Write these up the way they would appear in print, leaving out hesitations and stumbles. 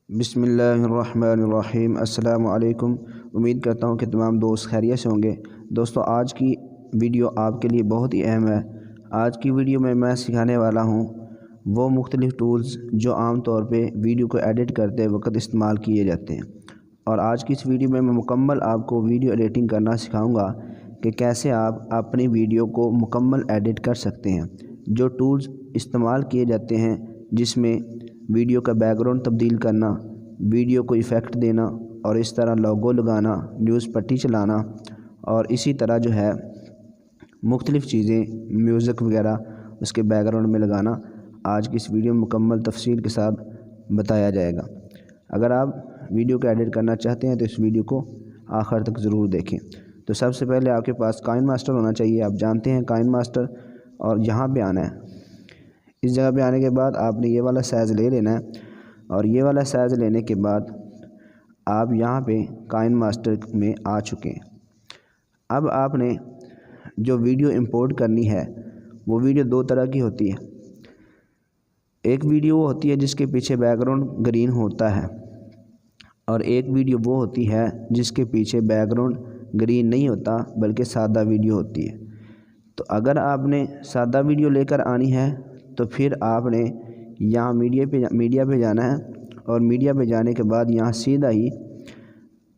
बिस्मिल्लाहिर्रहमानिर्रहीम। अस्सलामु अलैकुम। उम्मीद करता हूँ कि तमाम दोस्त खैरियत से होंगे। दोस्तों, आज की वीडियो आपके लिए बहुत ही अहम है। आज की वीडियो में मैं सिखाने वाला हूँ वो मुख्तलिफ़ टूल्स जो आम तौर पे वीडियो को एडिट करते वक्त इस्तेमाल किए जाते हैं। और आज की इस वीडियो में मैं मुकम्मल आपको वीडियो एडिटिंग करना सिखाऊँगा कि कैसे आप अपनी वीडियो को मुकम्मल एडिट कर सकते हैं। जो टूल्स इस्तेमाल किए जाते हैं जिसमें वीडियो का बैकग्राउंड तब्दील करना, वीडियो को इफ़ेक्ट देना और इस तरह लोगो लगाना, न्यूज़ पट्टी चलाना और इसी तरह जो है मुख्तलिफ़ चीज़ें म्यूज़िक वगैरह उसके बैकग्राउंड में लगाना, आज की इस वीडियो में मुकम्मल तफसील के साथ बताया जाएगा। अगर आप वीडियो को एडिट करना चाहते हैं तो इस वीडियो को आखिर तक ज़रूर देखें। तो सबसे पहले आपके पास काइनमास्टर होना चाहिए। आप जानते हैं काइनमास्टर, और यहाँ पे आना है। इस जगह पे आने के बाद आपने ये वाला साइज़ ले लेना है और ये वाला साइज़ लेने के बाद आप यहाँ पे काइनमास्टर में आ चुके हैं। अब आपने जो वीडियो इंपोर्ट करनी है वो वीडियो दो तरह की होती है। एक वीडियो वो होती है जिसके पीछे बैकग्राउंड ग्रीन होता है और एक वीडियो वो होती है जिसके पीछे बैकग्राउंड ग्रीन नहीं होता बल्कि सादा वीडियो होती है। तो अगर आपने सादा वीडियो लेकर आनी है तो फिर आपने यहाँ मीडिया पे जाना है और मीडिया पे जाने के बाद यहाँ सीधा ही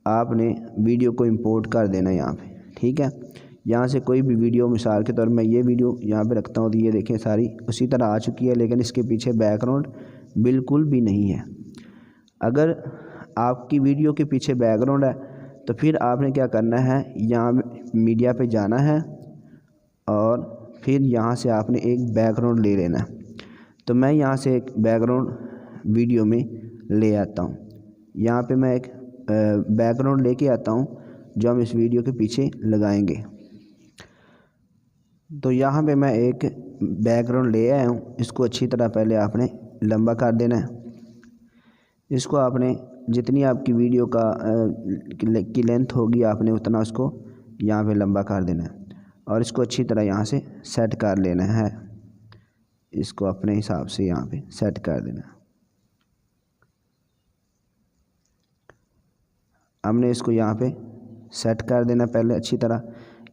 आपने वीडियो को इंपोर्ट कर देना है यहाँ पे। ठीक है, यहाँ से कोई भी वीडियो, मिसाल के तौर पर मैं ये वीडियो यहाँ पे रखता हूँ तो ये देखें सारी उसी तरह आ चुकी है, लेकिन इसके पीछे बैकग्राउंड बिल्कुल भी नहीं है। अगर आपकी वीडियो के पीछे बैकग्राउंड है तो फिर आपने क्या करना है, यहाँ मीडिया पे जाना है और फिर यहाँ से आपने एक बैकग्राउंड ले लेना है। तो मैं यहाँ से एक बैकग्राउंड वीडियो में ले आता हूँ। यहाँ पे मैं एक बैकग्राउंड लेके आता हूँ जो हम इस वीडियो के पीछे लगाएंगे। तो यहाँ पे मैं एक बैकग्राउंड ले आया हूँ। इसको अच्छी तरह पहले आपने लंबा कर देना है। इसको आपने जितनी आपकी वीडियो की लेंथ होगी आपने उतना उसको यहाँ पे लंबा कर देना है और इसको अच्छी तरह यहाँ से सेट कर लेना है। इसको अपने हिसाब से यहाँ पे सेट कर देना है। हमने इसको यहाँ पे सेट कर देना पहले अच्छी तरह।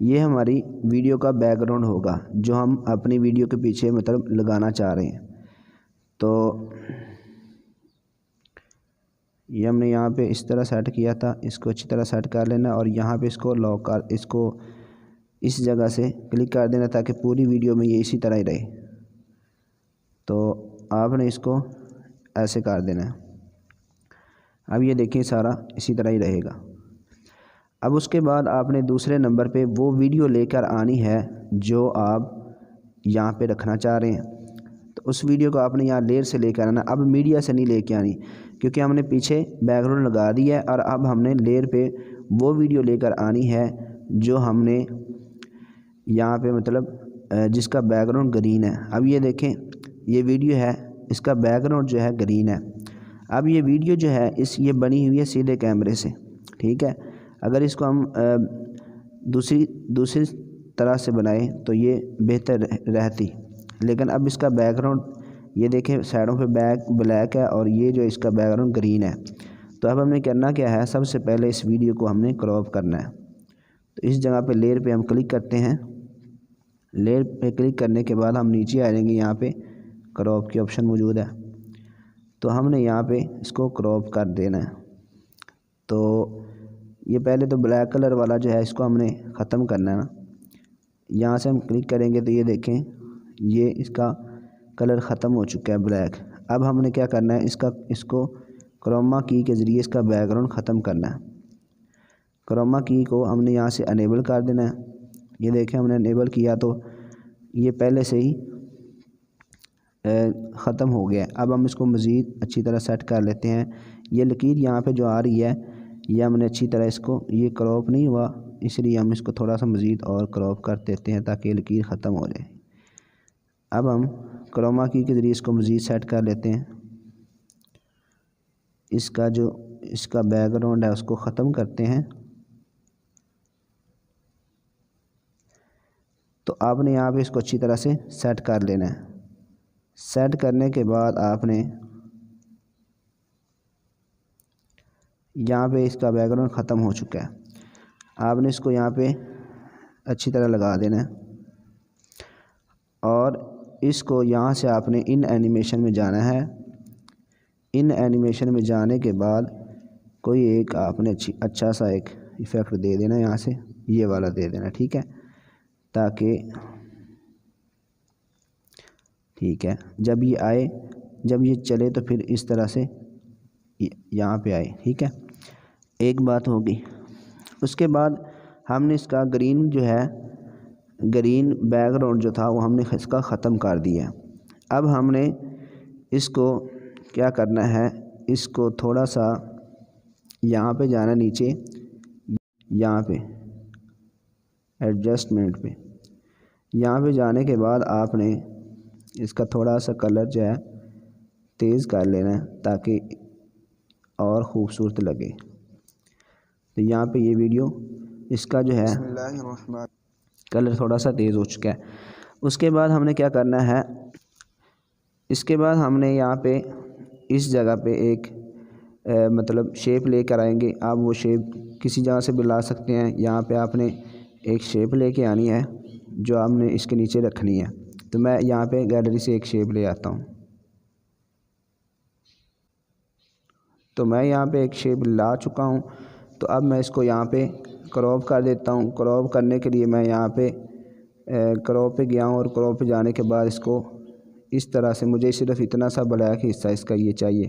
ये हमारी वीडियो का बैकग्राउंड होगा जो हम अपनी वीडियो के पीछे मतलब लगाना चाह रहे हैं। तो ये हमने यहाँ पे इस तरह सेट किया था। इसको अच्छी तरह सेट कर लेना और यहाँ पे इसको लॉक कर, इसको इस जगह से क्लिक कर देना ताकि पूरी वीडियो में ये इसी तरह ही रहे। तो आपने इसको ऐसे कर देना है। अब ये देखें सारा इसी तरह ही रहेगा। अब उसके बाद आपने दूसरे नंबर पे वो वीडियो लेकर आनी है जो आप यहाँ पे रखना चाह रहे हैं। तो उस वीडियो को आपने यहाँ लेयर से लेकर आना। अब मीडिया से नहीं लेके आनी क्योंकि हमने पीछे बैकग्राउंड लगा दिया है और अब हमने लेयर पे वो वीडियो लेकर आनी है जो हमने यहाँ पे मतलब जिसका बैकग्राउंड ग्रीन है। अब ये देखें ये वीडियो है, इसका बैकग्राउंड जो है ग्रीन है। अब ये वीडियो जो है ये बनी हुई है सीधे कैमरे से। ठीक है, अगर इसको हम दूसरी तरह से बनाएं तो ये बेहतर रहती, लेकिन अब इसका बैकग्राउंड ये देखें साइडों पे ब्लैक है और ये जो इसका बैकग्राउंड ग्रीन है। तो अब हमने करना क्या है, सबसे पहले इस वीडियो को हमने क्रॉप करना है। तो इस जगह पे लेयर पे हम क्लिक करते हैं। लेयर पे क्लिक करने के बाद हम नीचे आ जाएंगे। यहाँ पे क्रॉप की ऑप्शन मौजूद है तो हमने यहाँ पे इसको क्रॉप कर देना है। तो ये पहले तो ब्लैक कलर वाला जो है इसको हमने ख़त्म करना है ना। यहाँ से हम क्लिक करेंगे तो ये देखें ये इसका कलर ख़त्म हो चुका है ब्लैक। अब हमने क्या करना है, इसको क्रोमा की के ज़रिए इसका बैकग्राउंड ख़त्म करना है। क्रोमा की को हमने यहाँ से अनेबल कर देना है। ये देखें हमने अनेबल किया तो ये पहले से ही ख़त्म हो गया। अब हम इसको मज़ीद अच्छी तरह सेट कर लेते हैं। ये लकीर यहाँ पे जो आ रही है ये हमने अच्छी तरह इसको, ये क्रॉप नहीं हुआ इसलिए हम इसको थोड़ा सा मज़ीद और क्रॉप कर देते हैं ताकि लकीर ख़त्म हो जाए। अब हम क्रोमा की के ज़रिए इसको मज़ीद सेट कर लेते हैं। इसका बैकग्राउंड है उसको ख़त्म करते हैं। तो आपने यहाँ पे इसको अच्छी तरह से सेट कर लेना है। सेट करने के बाद आपने यहाँ पे इसका बैकग्राउंड ख़त्म हो चुका है। आपने इसको यहाँ पे अच्छी तरह लगा देना है और इसको यहाँ से आपने इन एनिमेशन में जाना है। इन एनिमेशन में जाने के बाद कोई एक आपने अच्छा सा एक इफ़ेक्ट दे देना, यहाँ से ये वाला दे देना, ठीक है, ताकि ठीक है जब ये आए, जब ये चले तो फिर इस तरह से यहाँ पे आए, ठीक है। एक बात होगी। उसके बाद हमने इसका ग्रीन जो है, ग्रीन बैकग्राउंड जो था वो हमने इसका ख़त्म कर दिया। अब हमने इसको क्या करना है, इसको थोड़ा सा यहाँ पे जाना, नीचे यहाँ पे एडजस्टमेंट पे, यहाँ पे जाने के बाद आपने इसका थोड़ा सा कलर जो है तेज़ कर लेना है ताकि और ख़ूबसूरत लगे। तो यहाँ पे ये वीडियो इसका जो है कलर थोड़ा सा तेज़ हो चुका है। उसके बाद हमने क्या करना है, इसके बाद हमने यहाँ पे इस जगह पे एक मतलब शेप लेकर आएंगे। आप वो शेप किसी जगह से भी ला सकते हैं। यहाँ पे आपने एक शेप लेके आनी है जो आपने इसके नीचे रखनी है। तो मैं यहाँ पे गैलरी से एक शेप ले आता हूँ। तो मैं यहाँ पे एक शेप ला चुका हूँ। तो अब मैं इसको यहाँ पे क्रॉप कर देता हूँ। क्रॉप करने के लिए मैं यहाँ पे क्रॉप पे गया हूँ और क्रॉप पे जाने के बाद इसको इस तरह से, मुझे सिर्फ इतना सा ब्लैक हिस्सा इसका ये चाहिए,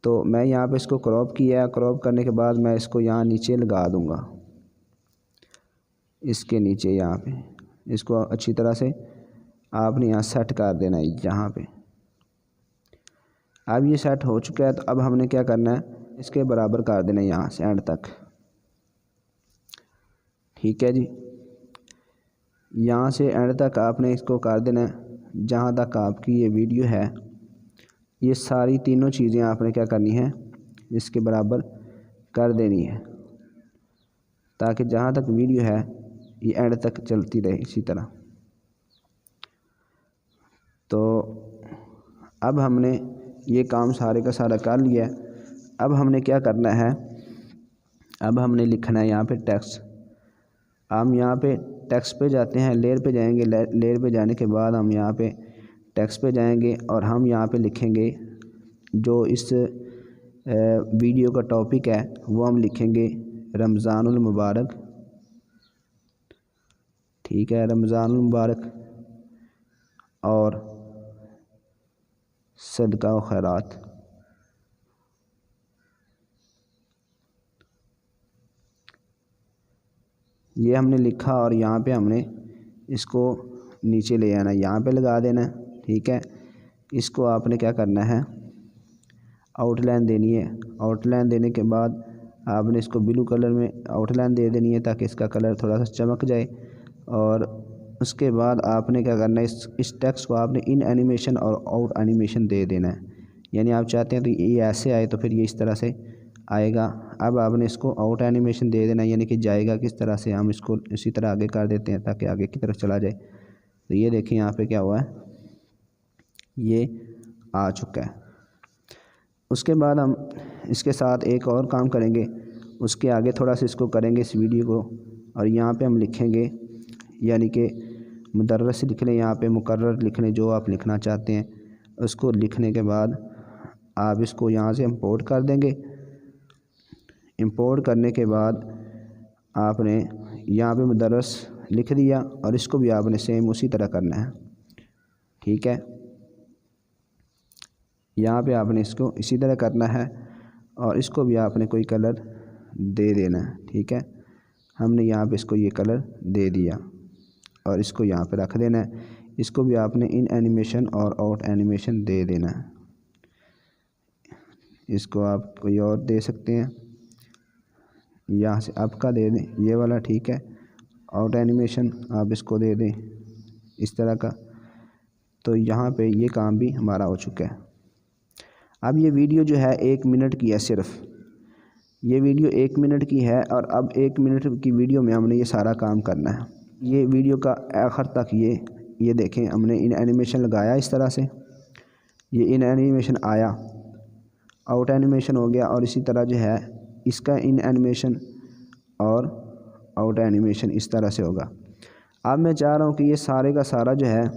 तो मैं यहाँ पे इसको क्रॉप किया। क्रॉप करने के बाद मैं इसको यहाँ नीचे लगा दूँगा, इसके नीचे यहाँ पे इसको अच्छी तरह से आपने यहाँ सेट कर देना है यहाँ पे। अब ये सेट हो चुका है। तो अब हमने क्या करना है, इसके बराबर कर देना है यहाँ से एंड तक, ठीक है जी। यहाँ से एंड तक आपने इसको कर देना है जहाँ तक आपकी ये वीडियो है। ये सारी तीनों चीज़ें आपने क्या करनी है, इसके बराबर कर देनी है ताकि जहाँ तक वीडियो है ये एंड तक चलती रहे इसी तरह। तो अब हमने ये काम सारे का सारा कर लिया। अब हमने क्या करना है, अब हमने लिखना है यहाँ पे टेक्स्ट। हम यहाँ पे टेक्स्ट पे जाते हैं, लेयर पे जाएंगे। लेयर पे जाने के बाद हम यहाँ पे टेक्स्ट पे जाएंगे और हम यहाँ पे लिखेंगे जो इस वीडियो का टॉपिक है वो हम लिखेंगे रमज़ानुल मुबारक, ठीक है, रमज़ानुल मुबारक और सदका व खैरात। ये हमने लिखा और यहाँ पे हमने इसको नीचे ले आना, यहाँ पे लगा देना, ठीक है। इसको आपने क्या करना है, आउटलाइन देनी है। आउटलाइन देने के बाद आपने इसको ब्लू कलर में आउटलाइन दे देनी है ताकि इसका कलर थोड़ा सा चमक जाए। और उसके बाद आपने क्या करना है, इस टेक्स्ट को आपने इन एनिमेशन और आउट एनिमेशन दे देना है। यानी आप चाहते हैं तो ये ऐसे आए तो फिर ये इस तरह से आएगा। अब आपने इसको आउट एनिमेशन दे देना, यानी कि जाएगा किस तरह से, हम इसको इसी तरह आगे कर देते हैं ताकि आगे की तरफ चला जाए। तो ये देखें यहाँ पे क्या हुआ है, ये आ चुका है। उसके बाद हम इसके साथ एक और काम करेंगे, उसके आगे थोड़ा सा इसको करेंगे इस वीडियो को, और यहाँ पे हम लिखेंगे, यानी कि मुदर्रस लिख लें, यहाँ पे मुकर्रर लिख लें, जो आप लिखना चाहते हैं। उसको लिखने के बाद आप इसको यहाँ से इंपोर्ट कर देंगे। इंपोर्ट करने के बाद आपने यहाँ पे मुदर्रस लिख दिया और इसको भी आपने सेम उसी तरह करना है, ठीक है। यहाँ पे आपने इसको इसी तरह करना है और इसको भी आपने कोई कलर दे देना है, ठीक है। हमने यहाँ पे इसको ये कलर दे दिया और इसको यहाँ पे रख देना है। इसको भी आपने इन एनिमेशन और आउट एनिमेशन दे देना है। इसको आप कोई और दे सकते हैं, यहाँ से आपका दे दें ये वाला, ठीक है। आउट एनिमेशन आप इसको दे दें इस तरह का। तो यहाँ पे ये काम भी हमारा हो चुका है। अब ये वीडियो जो है 1 मिनट की है, सिर्फ ये वीडियो 1 मिनट की है और अब 1 मिनट की वीडियो में हमने ये सारा काम करना है। ये वीडियो का आखिर तक ये देखें, हमने इन एनिमेशन लगाया इस तरह से, ये इन एनिमेशन आया, आउट एनिमेशन हो गया और इसी तरह जो है इसका इन एनिमेशन और आउट एनिमेशन इस तरह से होगा। अब मैं चाह रहा हूँ कि ये सारे का सारा जो है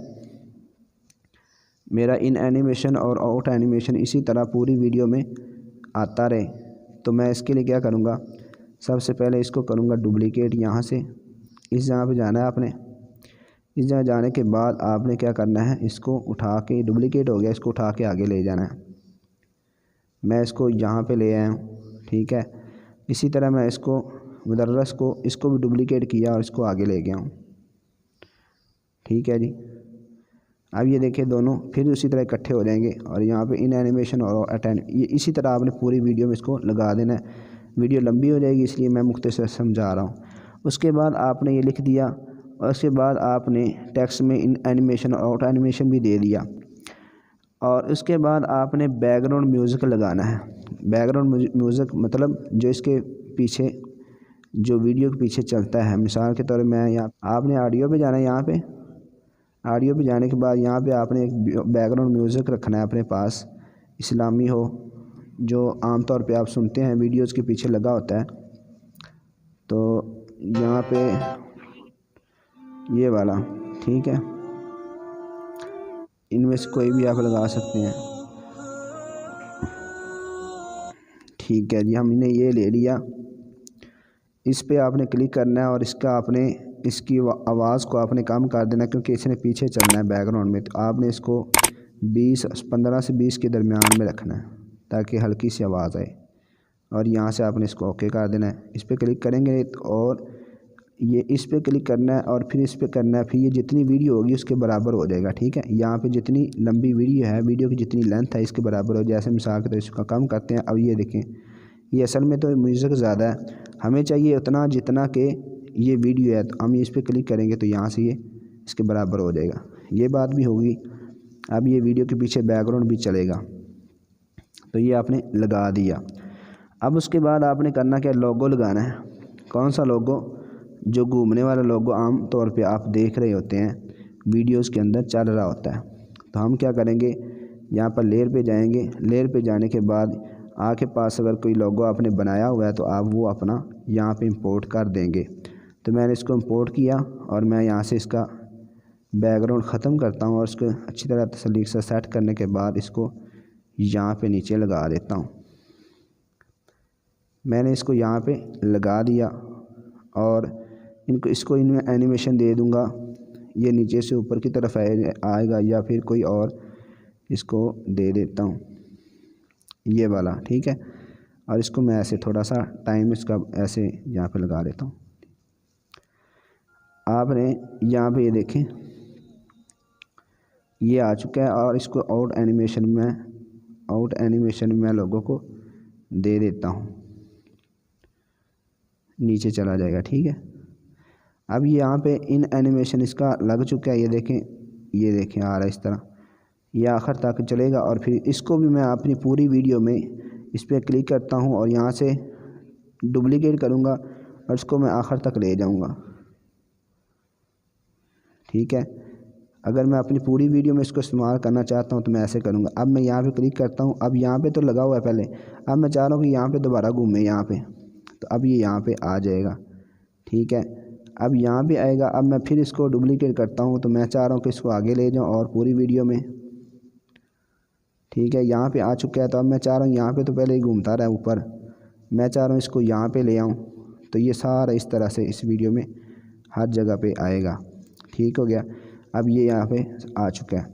मेरा इन एनिमेशन और आउट एनिमेशन इसी तरह पूरी वीडियो में आता रहे। तो मैं इसके लिए क्या करूँगा, सबसे पहले इसको करूँगा डुप्लीकेट। यहाँ से इस जगह पे जाना है आपने। इस जगह जाने के बाद आपने क्या करना है, इसको उठा के, डुप्लीकेट हो गया, इसको उठा के आगे ले जाना है। मैं इसको यहाँ पे ले आया हूँ, ठीक है। इसी तरह मैं इसको मुदर्रस को, इसको भी डुप्लीकेट किया और इसको आगे ले गया हूँ, ठीक है जी। अब ये देखिए दोनों फिर उसी तरह इकट्ठे हो जाएंगे और यहाँ पे इन एनिमेशन और अटेंड, ये इसी तरह आपने पूरी वीडियो में इसको लगा देना है। वीडियो लंबी हो जाएगी इसलिए मैं मुख्तसर समझा रहा हूँ। उसके बाद आपने ये लिख दिया और उसके बाद आपने टेक्स्ट में इन एनिमेशन और आउट एनिमेशन भी दे दिया। और उसके बाद आपने बैकग्राउंड म्यूज़िक लगाना है। बैकग्राउंड म्यूज़िक मतलब जो इसके पीछे, जो वीडियो के पीछे चलता है। मिसाल के तौर पर मैं यहाँ, आपने ऑडियो पे जाना है। यहाँ पे ऑडियो पे जाने के बाद यहाँ पे आपने एक बैकग्राउंड म्यूज़िक रखना है अपने पास, इस्लामी हो, जो आम तौर पे आप सुनते हैं वीडियोज़ के पीछे लगा होता है। तो यहाँ पे ये वाला, ठीक है, इनमें से कोई भी आप लगा सकते हैं, ठीक है जी। हमने ये ले लिया, इस पे आपने क्लिक करना है और इसका आपने, इसकी आवाज़ को आपने कम कर देना क्योंकि इसने पीछे चलना है बैकग्राउंड में। तो आपने इसको 15 से 20 के दरमियान में रखना है ताकि हल्की सी आवाज़ आए। और यहाँ से आपने इसको ओके कर देना है। इस पर क्लिक करेंगे और ये इस पर क्लिक करना है और फिर इस पर करना है। फिर ये जितनी वीडियो होगी उसके बराबर हो जाएगा, ठीक है। यहाँ पे जितनी लंबी वीडियो है, वीडियो की जितनी लेंथ है इसके बराबर हो। जैसे मिसाल के तो इसका कम करते हैं। अब ये देखें, ये असल में तो म्यूज़िक ज़्यादा है, हमें चाहिए उतना जितना कि ये वीडियो है। तो हम इस पर क्लिक करेंगे तो यहाँ से ये इसके बराबर हो जाएगा। ये बात भी होगी। अब ये वीडियो के पीछे बैकग्राउंड भी चलेगा। तो ये आपने लगा दिया। अब उसके बाद आपने करना क्या, लोगो लगाना है। कौन सा लोगो, जो घूमने वाला लोगो आम तौर पे आप देख रहे होते हैं वीडियोस के अंदर चल रहा होता है। तो हम क्या करेंगे, यहाँ पर लेयर पे जाएंगे। लेयर पे जाने के बाद आपके पास अगर कोई लोगो आपने बनाया हुआ है तो आप वो अपना यहाँ पे इंपोर्ट कर देंगे। तो मैंने इसको इंपोर्ट किया और मैं यहाँ से इसका बैकग्राउंड ख़त्म करता हूँ और इसको अच्छी तरह तसल्ली से सेट करने के बाद इसको यहाँ पे नीचे लगा देता हूँ। मैंने इसको यहाँ पे लगा दिया और इसको इनमें एनिमेशन दे दूँगा। ये नीचे से ऊपर की तरफ आएगा या फिर कोई और इसको दे देता हूँ, ये वाला, ठीक है। और इसको मैं ऐसे थोड़ा सा टाइम इसका ऐसे यहाँ पे लगा देता हूँ। आपने यहाँ पे ये देखें, ये आ चुका है। और इसको आउट एनिमेशन में मैं लोगों को दे देता हूँ, नीचे चला जाएगा, ठीक है। अब यहाँ पे इन एनिमेशन इसका लग चुका है। ये देखें आ रहा है इस तरह, ये आखिर तक चलेगा। और फिर इसको भी मैं अपनी पूरी वीडियो में इस पर क्लिक करता हूँ और यहाँ से डुप्लीकेट करूँगा और इसको मैं आखिर तक ले जाऊँगा, ठीक है। अगर मैं अपनी पूरी वीडियो में इसको इस्तेमाल करना चाहता हूँ तो मैं ऐसे करूँगा। अब मैं यहाँ पे क्लिक करता हूँ। अब यहाँ पे तो लगा हुआ है पहले, अब मैं चाह रहा हूँ कि यहाँ पे दोबारा घूमे यहाँ पे। तो अब ये यहाँ पे आ जाएगा, ठीक है। अब यहाँ पे आएगा। अब मैं फिर इसको डुप्लीकेट करता हूँ। तो मैं चाह रहा हूँ कि इसको आगे ले जाऊँ और पूरी वीडियो में, ठीक है। यहाँ पे आ चुका है। तो अब मैं चाह रहा हूँ, यहाँ पे तो पहले ही घूमता रहा ऊपर, मैं चाह रहा हूँ इसको यहाँ पे ले आऊँ। तो ये सारा इस तरह से इस वीडियो में हर जगह पे आएगा, ठीक हो गया। अब ये यहाँ पे आ चुका है।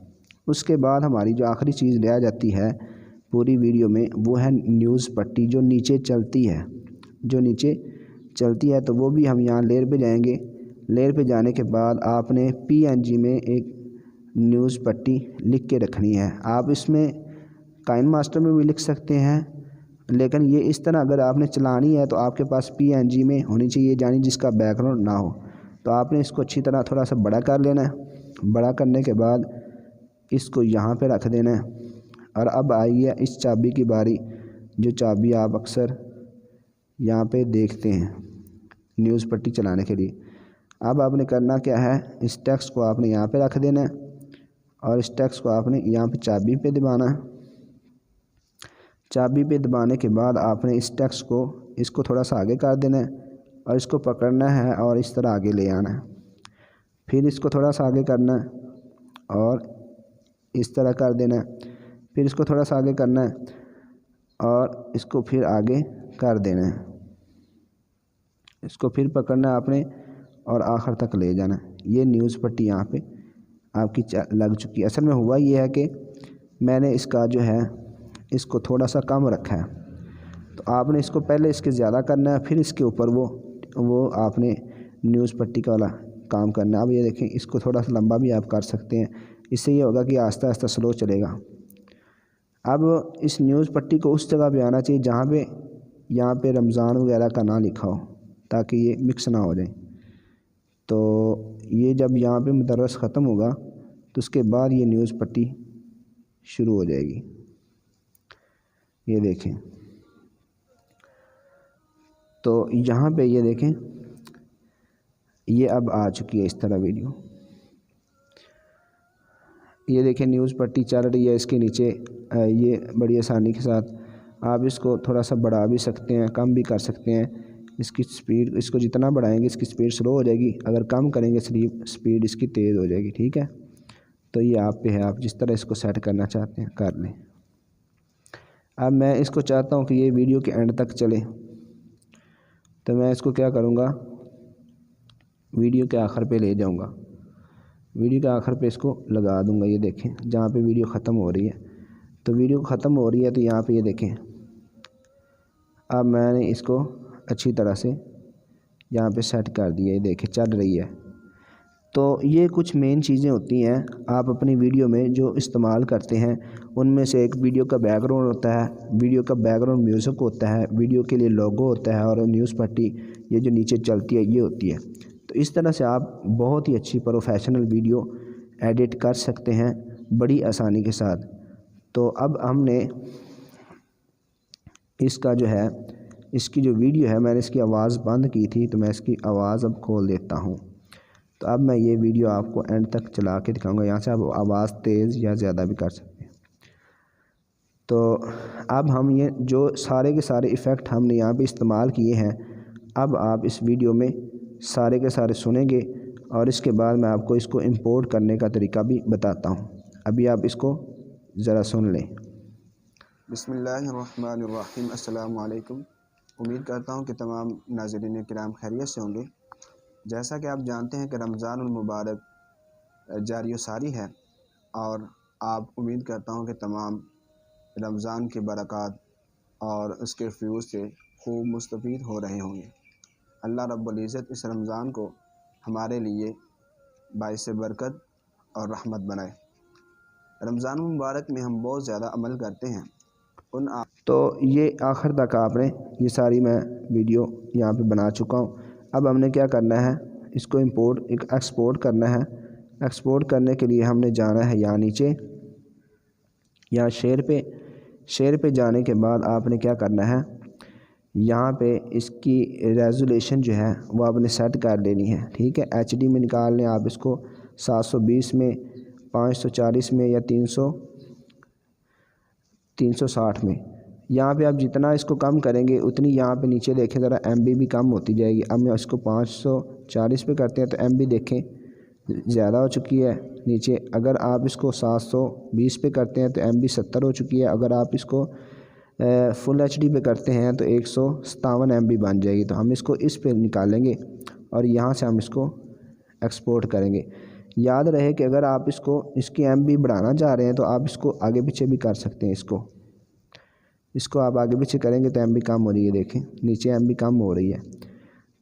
उसके बाद हमारी जो आखिरी चीज़ रह जाती है पूरी वीडियो में वो है न्यूज़ पट्टी, जो नीचे चलती है। तो वो भी हम यहाँ लेयर पे जाएंगे। लेयर पे जाने के बाद आपने PNG में एक न्यूज़ पट्टी लिख के रखनी है। आप इसमें काइन मास्टर में भी लिख सकते हैं, लेकिन ये इस तरह अगर आपने चलानी है तो आपके पास PNG में होनी चाहिए, यानी जिसका बैकग्राउंड ना हो। तो आपने इसको अच्छी तरह थोड़ा सा बड़ा कर लेना है। बड़ा करने के बाद इसको यहाँ पे रख देना है। और अब आई है इस चाबी की बारी, जो चाबी आप अक्सर यहाँ पे देखते हैं न्यूज़ पट्टी चलाने के लिए। अब आपने करना क्या है, इस टेक्स्ट को आपने यहाँ पे रख देना है और इस टेक्स्ट को आपने यहाँ पे चाबी पे दबाना है। चाबी पे दबाने के बाद आपने इस टेक्स्ट को इसको थोड़ा सा आगे कर देना है और इसको पकड़ना है और इस तरह आगे ले आना है। फिर इसको थोड़ा सा आगे करना है और इस तरह कर देना है। फिर इसको थोड़ा सा आगे करना है और इसको फिर आगे कर देना है। इसको फिर पकड़ना है आपने और आखिर तक ले जाना है। ये न्यूज़ पट्टी यहाँ पे आपकी लग चुकी है। असल में हुआ ये है कि मैंने इसका जो है इसको थोड़ा सा कम रखा है, तो आपने इसको पहले इसके ज़्यादा करना है, फिर इसके ऊपर वो आपने न्यूज़ पट्टी का वाला काम करना है। अब ये देखें, इसको थोड़ा सा लंबा भी आप कर सकते हैं, इससे ये होगा कि आहिस्ता आहिस्ता स्लो चलेगा। अब इस न्यूज़ पट्टी को उस जगह पे आना चाहिए जहाँ पे यहाँ पे रमज़ान वगैरह का ना लिखा हो, ताकि ये मिक्स ना हो जाए। तो ये जब यहाँ पे मुदर्रस ख़त्म होगा तो उसके बाद ये न्यूज़ पट्टी शुरू हो जाएगी। ये देखें, तो यहाँ पे ये देखें, ये अब आ चुकी है इस तरह वीडियो। ये देखें न्यूज़ पट्टी चल रही है, इसके नीचे ये बड़ी आसानी के साथ आप इसको थोड़ा सा बढ़ा भी सकते हैं, कम भी कर सकते हैं। इसकी स्पीड, इसको जितना बढ़ाएंगे इसकी स्पीड स्लो हो जाएगी, अगर कम करेंगे स्पीड इसकी तेज़ हो जाएगी। ठीक है, तो ये आप पे है, आप जिस तरह इसको सेट करना चाहते हैं कर लें। अब मैं इसको चाहता हूँ कि ये वीडियो के एंड तक चले, तो मैं इसको क्या करूँगा, वीडियो के आखिर पे ले जाऊँगा, वीडियो के आखिर पे इसको लगा दूँगा। ये देखें जहाँ पे वीडियो ख़त्म हो रही है, तो वीडियो ख़त्म हो रही है तो यहाँ पे ये देखें, अब मैंने इसको अच्छी तरह से यहाँ पे सेट कर दिया। ये देखें चल रही है। तो ये कुछ मेन चीज़ें होती हैं आप अपनी वीडियो में जो इस्तेमाल करते हैं, उनमें से एक वीडियो का बैकग्राउंड होता है, वीडियो का बैकग्राउंड म्यूज़िक होता है, वीडियो के लिए लोगो होता है, और न्यूज़ पट्टी ये जो नीचे चलती है ये होती है। तो इस तरह से आप बहुत ही अच्छी प्रोफेशनल वीडियो एडिट कर सकते हैं बड़ी आसानी के साथ। तो अब हमने इसका जो है, इसकी जो वीडियो है, मैंने इसकी आवाज़ बंद की थी, तो मैं इसकी आवाज़ अब खोल देता हूँ। तो अब मैं ये वीडियो आपको एंड तक चला के दिखाऊंगा। यहाँ से आप आवाज़ तेज़ या ज़्यादा भी कर सकते हैं। तो अब हम ये जो सारे के सारे इफ़ेक्ट हमने यहाँ पे इस्तेमाल किए हैं, अब आप इस वीडियो में सारे के सारे सुनेंगे और इसके बाद मैं आपको इसको इंपोर्ट करने का तरीका भी बताता हूँ। अभी आप इसको ज़रा सुन लें। बिस्मिल्लाहिर्रहमानिर्रहीम, अस्सलामु अलैकुम। उम्मीद करता हूँ कि तमाम नाज़रीन किराम खैरियत से होंगे। जैसा कि आप जानते हैं कि रमज़ानुल मुबारक जारी सारी है, और आप उम्मीद करता हूँ कि तमाम रमज़ान की बरक़ात और उसके फ्यूज़ से खूब मुस्तफ़ीद हो रहे होंगे। अल्लाह रब्बुल इज़्ज़त इस रमज़ान को हमारे लिए बाइस बरकत और रहमत बनाए। रमज़ानुल मुबारक में हम बहुत ज़्यादा अमल करते हैं तो ये आखिर तक आपने ये सारी मैं वीडियो यहाँ पे बना चुका हूँ। अब हमने क्या करना है, इसको एक्सपोर्ट करना है। एक्सपोर्ट करने के लिए हमने जाना है यहाँ नीचे, यहाँ शेयर पे जाने के बाद आपने क्या करना है, यहाँ पे इसकी रेज़ोल्यूशन जो है वो आपने सेट कर लेनी है। ठीक है, HD में निकाल लें आप इसको, 720 में, 540 में या 360 में। यहाँ पे आप जितना इसको कम करेंगे उतनी यहाँ पे नीचे देखें ज़रा MB भी कम होती जाएगी। अब मैं इसको 540 पे करते हैं तो MB देखें ज़्यादा हो चुकी है नीचे। अगर आप इसको 720 पे करते हैं तो MB 70 हो चुकी है। अगर आप इसको फुल HD पे करते हैं तो 157 MB बन जाएगी। तो हम इसको इस पे निकालेंगे और यहाँ से हम इसको एक्सपोर्ट करेंगे। याद रहे कि अगर आप इसकी MB बढ़ाना चाह रहे हैं तो आप इसको आगे पीछे भी कर सकते हैं। इसको आप आगे पीछे करेंगे तो MB कम हो रही है, देखें नीचे MB कम हो रही है।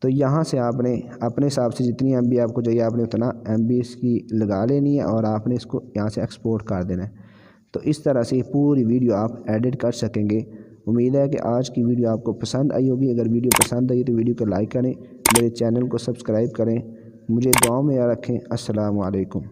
तो यहाँ से आपने अपने हिसाब से जितनी MB आपको चाहिए आपने उतना MB इसकी लगा लेनी है और आपने इसको यहाँ से एक्सपोर्ट कर देना है। तो इस तरह से पूरी वीडियो आप एडिट कर सकेंगे। उम्मीद है कि आज की वीडियो आपको पसंद आई होगी। अगर वीडियो पसंद आई तो वीडियो को लाइक करें, मेरे चैनल को सब्सक्राइब करें, मुझे दुआओं में याद रखें। अस्सलामु अलैकुम।